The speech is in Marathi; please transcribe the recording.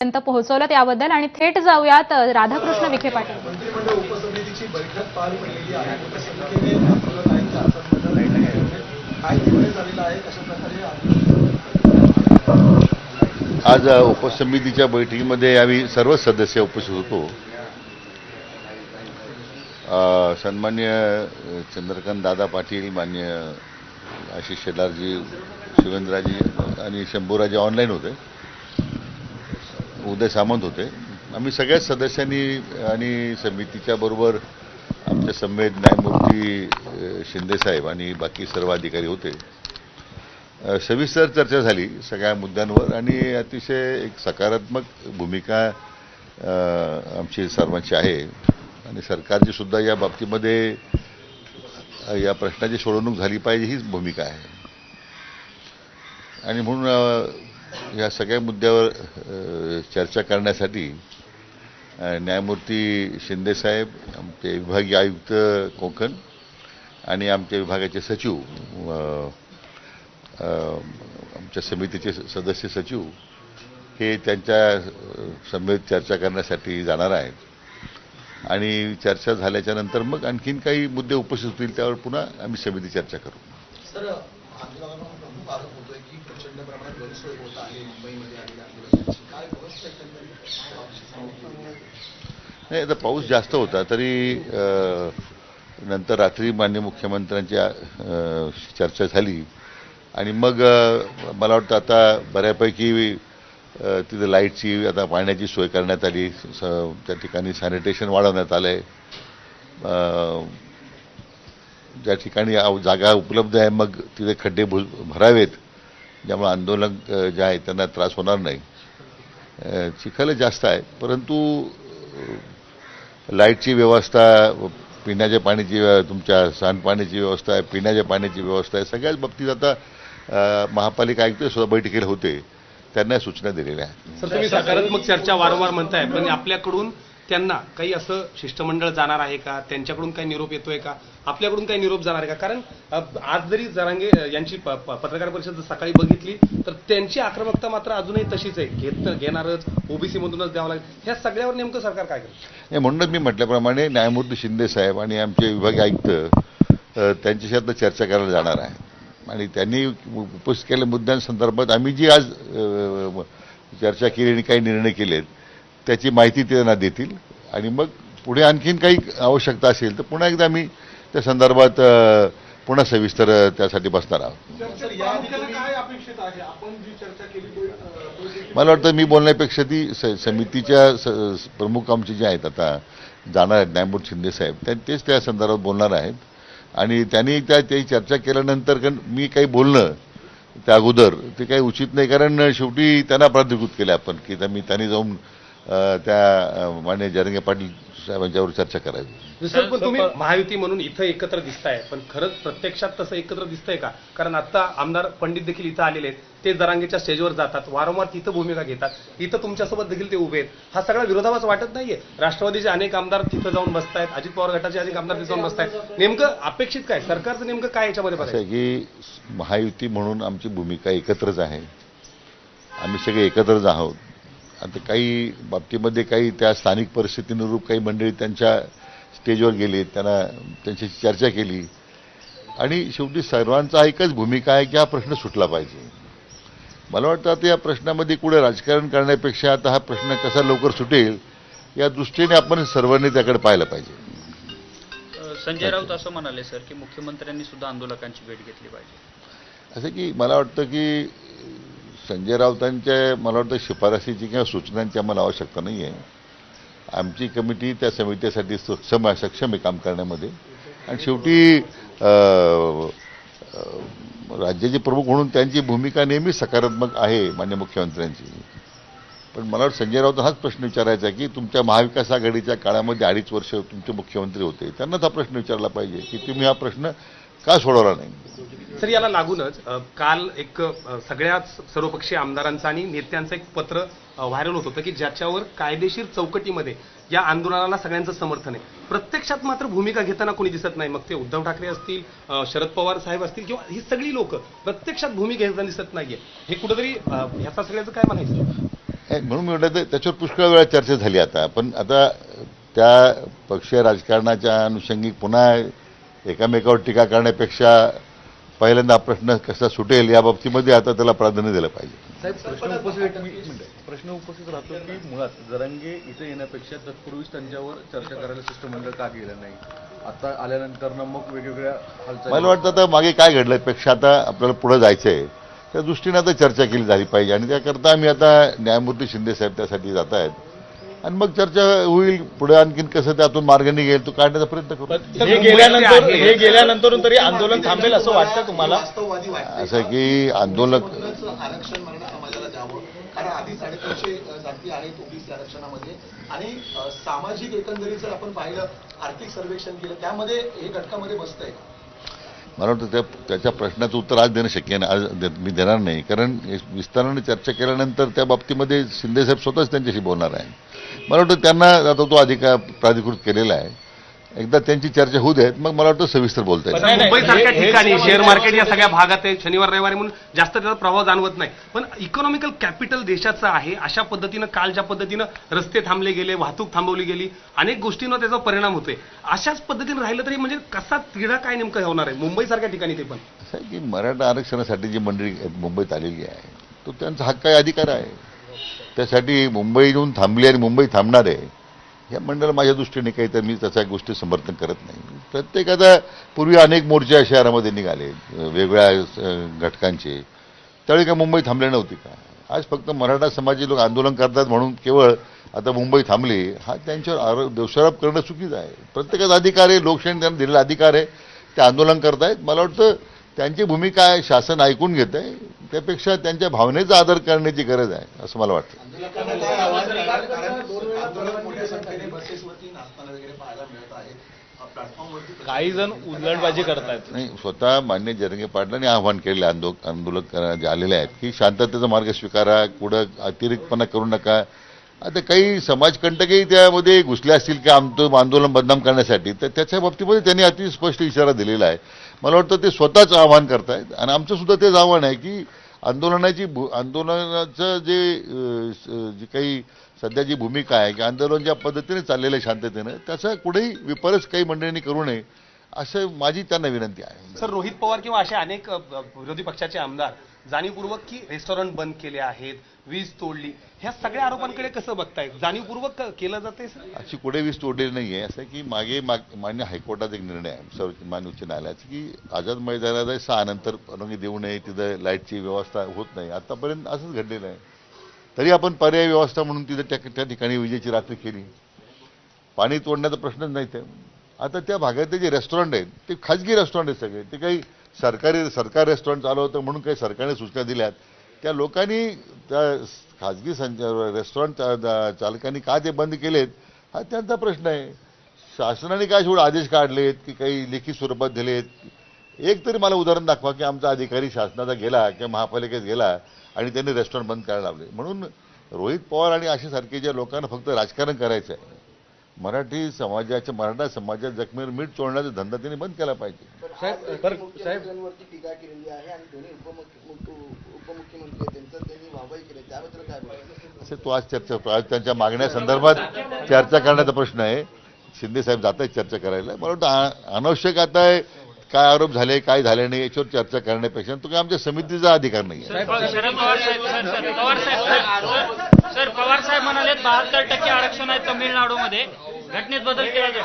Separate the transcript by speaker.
Speaker 1: पर्यंत पोहोचवलं त्याबद्दल आणि थेट जाऊयात राधाकृष्ण विखे पाटील.
Speaker 2: मंत्रिमंडळ उपसमितीची बैठक पार पडलेली आहे. उपसमितीने आंदोलन आयुक्त काय निर्णय झालेला आहे, कशा प्रकारे
Speaker 3: आज उपसमितीच्या बैठकीमध्ये आम्ही सर्व सदस्य उपस्थित होतो. सन्मान्य चंद्रकांत दादा पाटील, मान्य आशिष शेलारजी, शिवेंद्रराजी आणि शंभूराजी ऑनलाईन होते. उदय सामंत होते. आम्ही सगळ्याच सदस्यांनी आणि समितीच्या बरोबर आमच्या समेत न्यायमूर्ती शिंदेसाहेब आणि बाकी सर्व अधिकारी होते. सविस्तर चर्चा झाली सगळ्या मुद्द्यांवर आणि अतिशय एक सकारात्मक भूमिका आमची सर्वांची आहे आणि सरकारची सुद्धा या बाबतीमध्ये या प्रश्नाची सोडवणूक झाली पाहिजे हीच भूमिका आहे. आणि म्हणून या सगळ्या मुद्द्यावर चर्चा करण्यासाठी न्यायमूर्ती शिंदेसाहेब, आमचे विभागीय आयुक्त कोकण आणि आमच्या विभागाचे सचिव, आमच्या समितीचे सदस्य सचिव हे त्यांच्या समेत चर्चा करण्यासाठी जाणार आहेत. आणि चर्चा झाल्याच्या नंतर मग आणखीन काही मुद्दे उपस्थित होतील त्यावर पुन्हा आम्ही समिती चर्चा करू.
Speaker 2: सर, आंदोलनावर प्रमुख आरोप होतोय की प्रचंड प्रमाणात गैरसोय होत आहे मुंबईमध्ये आलेल्या आंदोलनाची. काय व्यवस्था
Speaker 3: नाही, आता पाऊस जास्त होता तरी नंतर रात्री माननीय मुख्यमंत्र्यांच्या चर्चा झाली आणि मग मला वाटतं आता बऱ्यापैकी तिथं लाईटची, आता पाण्याची सोय करण्यात आली. त्या ठिकाणी सॅनिटेशन वाढवण्यात आलं आहे. ज्या ठिकाणी जागा उपलब्ध आहे मग तिथे खड्डे भरावेत, ज्यामुळे आंदोलक जे आहे त्यांना त्रास होणार नाही. चिखल जास्त आहे परंतु लाईटची व्यवस्था, पिण्याच्या पाण्याची, तुमच्या सांडपाण्याची व्यवस्था आहे, पिण्याच्या पाण्याची व्यवस्था आहे, सगळ्याच बाबतीत आता महापालिका आयुक्त सुद्धा बैठकीला होते, त्यांना सूचना दिलेल्या आहेत.
Speaker 4: सर, तुम्ही सकारात्मक चर्चा वारंवार म्हणताय, पण आपल्याकडून त्यांना काही असं शिष्टमंडळ जाणार आहे का? त्यांच्याकडून काही निरोप येतोय का? आपल्याकडून काही निरोप जाणार आहे का? कारण आज जरी जरांगे यांची पत्रकार परिषद सकाळी बघितली तर त्यांची आक्रमकता मात्र अजूनही तशीच आहे. घेणारच, ओबीसी मधूनच द्यावं लागेल. ह्या सगळ्यावर नेमकं सरकार काय करेल?
Speaker 3: नाही, म्हणूनच मी म्हटल्याप्रमाणे न्यायमूर्ती शिंदे साहेब आणि आमचे विभागीय आयुक्त त्यांच्याशी आता चर्चा करायला जाणार आहे आणि त्यांनी उपस्थित केलेल्या मुद्द्यांसंदर्भात आम्ही जी आज चर्चा केली आणि काही निर्णय केलेत त्याची माहिती ते त्यांना देतील आणि मग पुढे आणखीन काही आवश्यकता असेल तर पुन्हा एकदा आम्ही त्या संदर्भात पुन्हा सविस्तर त्यासाठी बसणार आहोत. मला वाटतं मी बोलण्यापेक्षा ती समितीच्या प्रमुख आमचे जे आहेत आता जाणार आहेत न्यायमूर्ती शिंदेसाहेब, तेच त्या संदर्भात बोलणार आहेत आणि त्यांनी त्याची चर्चा केल्यानंतर मी काही बोलणं त्या अगोदर ते काही उचित नाही, कारण शेवटी त्यांना प्राधिकृत केलं आपण की त्यांनी जाऊन त्या माननीय जरांगे पाटील साहेबांच्यावर चर्चा करावी.
Speaker 4: सर, पण तुम्ही महायुती म्हणून इथं एकत्र दिसताय, पण खरंच प्रत्यक्षात तसं एकत्र दिसतंय का? कारण आता आमदार पंडित देखील इथं आलेले आहेत, ते जरांगेच्या स्टेजवर जातात, वारंवार तिथं भूमिका घेतात, इथं तुमच्यासोबत देखील ते उभे आहेत. हा सगळा विरोधाभास वाटत नाहीये? राष्ट्रवादीचे अनेक आमदार तिथं जाऊन बसतायत, अजित पवार गटाचे अनेक आमदार तिथं जाऊन बसतायत. नेमकं अपेक्षित काय? सरकारचं नेमकं काय याच्यामध्ये बघायचं
Speaker 3: की महायुती म्हणून आमची भूमिका एकत्रच आहे, आम्ही सगळे एकत्रच आहोत. आता काही बाबतीमध्ये काही त्या स्थानिक परिस्थितीनुरूप काही मंडळी त्यांच्या स्टेजवर गेली, त्यांच्याशी चर्चा केली आणि शेवटी सर्वांचा एकच भूमिका आहे की हा प्रश्न सुटला पाहिजे. मला वाटतं आता या प्रश्नामध्ये कुठे राजकारण करण्यापेक्षा आता हा प्रश्न कसा लवकर सुटेल या दृष्टीने आपण सर्वांनी त्याकडे पाहायला पाहिजे.
Speaker 5: संजय राऊत असं म्हणाले सर की मुख्यमंत्र्यांनी सुद्धा आंदोलकांची भेट घेतली पाहिजे.
Speaker 3: असं की मला वाटतं की संजय राऊतांच्या मला वाटतं शिफारसीची किंवा सूचनांची आम्हाला आवश्यकता नाही आहे. आमची कमिटी त्या समितीसाठी सक्षम आहे काम करण्यामध्ये आणि शेवटी राज्याचे प्रमुख म्हणून त्यांची भूमिका नेहमी सकारात्मक आहे माननीय मुख्यमंत्र्यांची. पण मला वाटतं संजय राऊत हाच प्रश्न विचारायचा आहे की तुमच्या महाविकास आघाडीच्या काळामध्ये 2.5 वर्ष तुमचे मुख्यमंत्री होते, त्यांनाच हा प्रश्न विचारला पाहिजे की तुम्ही हा प्रश्न का सोडवला नाही.
Speaker 4: सर, याला लागूनच काल एक सगळ्याच सर्वपक्षीय आमदारांचं आणि नेत्यांचं एक पत्र व्हायरल होत होतं की ज्याच्यावर कायदेशीर चौकटीमध्ये या आंदोलनाला सगळ्यांचं समर्थन आहे. प्रत्यक्षात मात्र भूमिका घेताना कोणी दिसत नाही. मग ते उद्धव ठाकरे असतील, शरद पवार साहेब असतील किंवा ही सगळी लोक प्रत्यक्षात भूमिका घेताना दिसत नाहीये. हे कुठेतरी ह्याचा सगळ्याचं काय म्हणायचं?
Speaker 3: म्हणून मी म्हटलं त्याच्यावर पुष्कळ वेळा चर्चा झाली आता. पण आता त्या पक्षीय राजकारणाच्या अनुषंगिक पुन्हा एकामेकावर टीका करण्यापेक्षा पहिल्यांदा हा प्रश्न कसा सुटेल या बाबतीमध्ये आता त्याला प्राधान्य दिलं पाहिजे.
Speaker 6: साहेब प्रश्न उपस्थित राहतो की मुळात जरांगे इथे येण्यापेक्षा तत्पूर्वीच त्यांच्यावर चर्चा करायला शिष्टमंडळ का गेलं नाही, आता आल्यानंतर मग वेगवेगळ्या हालचाली.
Speaker 3: मला वाटतं आता मागे काय घडलं पेक्षा आता आपल्याला पुढे जायचं आहे त्या दृष्टीने आता चर्चा केली झाली पाहिजे आणि त्याकरता आम्ही आता न्यायमूर्ती शिंदे साहेब त्यासाठी जात आहेत आणि मग चर्चा होईल पुढे आणखीन कसं त्यातून मार्ग निघेल तो काढण्याचा प्रयत्न करू.
Speaker 6: हे गेल्यानंतर तरी आंदोलन थांबेल असं वाटतं तुम्हाला?
Speaker 2: वास्तववादी वाटते
Speaker 3: असं की आंदोलक
Speaker 2: आरक्षण मराठा समाजाला द्यावं कारण आधी 350 जाती आहेत ओबीसी आरक्षणामध्ये आणि सामाजिक एकंदरीत जर आपण पाहिलं आर्थिक सर्वेक्षण केलं त्यामध्ये हे घटकामध्ये बसतंय.
Speaker 3: मला वाटतं त्याच्या प्रश्नाचं उत्तर आज देणं शक्य नाही, आज मी देणार नाही कारण विस्ताराने चर्चा केल्यानंतर त्या बाबतीमध्ये शिंदेसाहेब स्वतःच त्यांच्याशी बोलणार आहे. मला वाटतं त्यांना आता तो अधिकार प्राधिकृत केलेला आहे, एकदा त्यांची चर्चा होऊ देत मग मला वाटतं सविस्तर बोलता येईल.
Speaker 4: मुंबईसारख्या ठिकाणी शेअर मार्केट या सगळ्या भागात आहे, शनिवार रविवारी म्हणून जास्त त्याचा प्रभाव जाणवत नाही, पण इकॉनॉमिकल कॅपिटल देशाचं आहे. अशा पद्धतीनं काल ज्या पद्धतीनं रस्ते थांबले गेले, वाहतूक थांबवली गेली, अनेक गोष्टींवर त्याचा परिणाम होतोय. अशाच पद्धतीनं राहिलं तरी म्हणजे कसा तिढा काय नेमकं होणार आहे मुंबईसारख्या ठिकाणी? ते पण
Speaker 3: असं आहे की मराठा आरक्षणासाठी जी मंडळी मुंबईत आलेली आहे तो त्यांचा हक्क आहे, अधिकार आहे. त्यासाठी मुंबई येऊन थांबली आणि मुंबई थांबणार आहे या मंडळ माझ्या दृष्टीने काही तर मी त्याच्या गोष्टी समर्थन करत नाही. प्रत्येकाचा पूर्वी अनेक मोर्चे या शहरामध्ये निघाले वेगवेगळ्या घटकांचे, त्यावेळी काय मुंबई थांबली नव्हती का? आज फक्त मराठा समाजाचे लोक आंदोलन करतात म्हणून केवळ आता मुंबई थांबली हा त्यांच्यावर दोषारोप करणं चुकीचं आहे. प्रत्येकाचा अधिकार आहे, लोकशाही त्यांना दिलेला अधिकार आहे, ते आंदोलन करतायत. मला वाटतं त्यांची भूमिका आहे, शासन ऐकून घेत आहे, त्यापेक्षा त्यांच्या भावनेचा आदर करण्याची गरज आहे असं मला वाटतं.
Speaker 2: आंदोलक मोठ्या संख्येने बसेसवरती नाचताना वगैरे पाहायला मिळत आहे प्लॅटफॉर्मवरती.
Speaker 6: काही जण उधळबाजी करतायत.
Speaker 3: नाही, स्वतः मान्य जरंगे पाटलांनी आव्हान केलेले आंदोलक जे आलेले आहेत की शांततेचा मार्ग स्वीकारा, कुठं अतिरिक्तपणा करू नका. आता काही समाजकंटकही त्यामध्ये घुसले असतील की आमचं आंदोलन बदनाम करण्यासाठी, तर त्याच्या बाबतीमध्ये त्यांनी अति स्पष्ट इशारा दिलेला आहे. मला वाटतं ते स्वतःच आव्हान करतायत आणि आमचं सुद्धा तेच आव्हान आहे की आंदोलनाचं जी काही सध्या जी भूमिका आहे की आंदोलन ज्या पद्धतीने चाललेलं आहे शांततेनं त्याचा कुठेही विपरीत काही मंडळींनी करू नये असं माझी त्यांना विनंती आहे.
Speaker 4: सर, रोहित पवार किंवा असे अनेक विरोधी पक्षाचे आमदार जाणीवपूर्वक की रेस्टॉरंट बंद केले आहेत, वीज तोडली, ह्या सगळ्या आरोपांकडे कसं बघताय? जाणीवपूर्वक केलं जाते
Speaker 3: अशी कुठे वीज तोडलेली नाही आहे. असं की मान्य हायकोर्टात एक निर्णय आहे मान्य उच्च न्यायालयाचा की आझाद मैदानाला 6 नंतर परवानगी देऊ नये, तिथं लाईटची व्यवस्था होत नाही. आतापर्यंत असंच घडलेलं आहे. तरी आपण पर्यायी व्यवस्था म्हणून तिथं त्या ठिकाणी विजेची रात्री केली. पाणी तोडण्याचा प्रश्नच नाही. ते आता त्या भागातले जे रेस्टॉरंट आहेत ते खाजगी रेस्टॉरंट आहेत सगळे, ते काही सरकार रेस्टॉरंट चालू होतं म्हणून काही सरकारने सूचना दिल्यात. त्या लोकांनी त्या खाजगी रेस्टॉरंट चालकांनी का ते बंद केलेत हा त्यांचा प्रश्न आहे. शासनाने काय शेवट आदेश काढलेत की काही लेखी स्वरूपात दिलेत? एक तरी मला उदाहरण दाखवा की आमचा अधिकारी शासनाचा गेला किंवा महापालिकेत गेला आणि त्यांनी रेस्टॉरंट बंद करायला लावले. म्हणून रोहित पवार आणि अशा सारखे ज्या लोकांना फक्त राजकारण करायचं आहे, मराठा समाजाच्या जखमेवर मीठ चोळण्याचा धंदा त्यांनी बंद केला पाहिजे.
Speaker 7: मुख्यमंत्र्यांवरती टीका केलेली आहे आणि दोन्ही उपमुख्यमंत्री त्यांचं त्यांनी वाहवाही केली, त्याबद्दल काय बोलायचं?
Speaker 3: तो आज त्यांच्या मागण्यासंदर्भात चर्चा करण्याचा प्रश्न आहे. शिंदे साहेब जात आहेत चर्चा करायला. मला वाटतं अनावश्यक आता काय आरोप झाले काय झाले नाही याच्यावर चर्चा करण्यापेक्षा तो काय आमच्या समितीचा अधिकार नाही आहे.
Speaker 5: सर, पवार साहेब म्हणाले 72% आरक्षण आहे तमिळनाडूमध्ये, घटनेत बदल केला जाईल.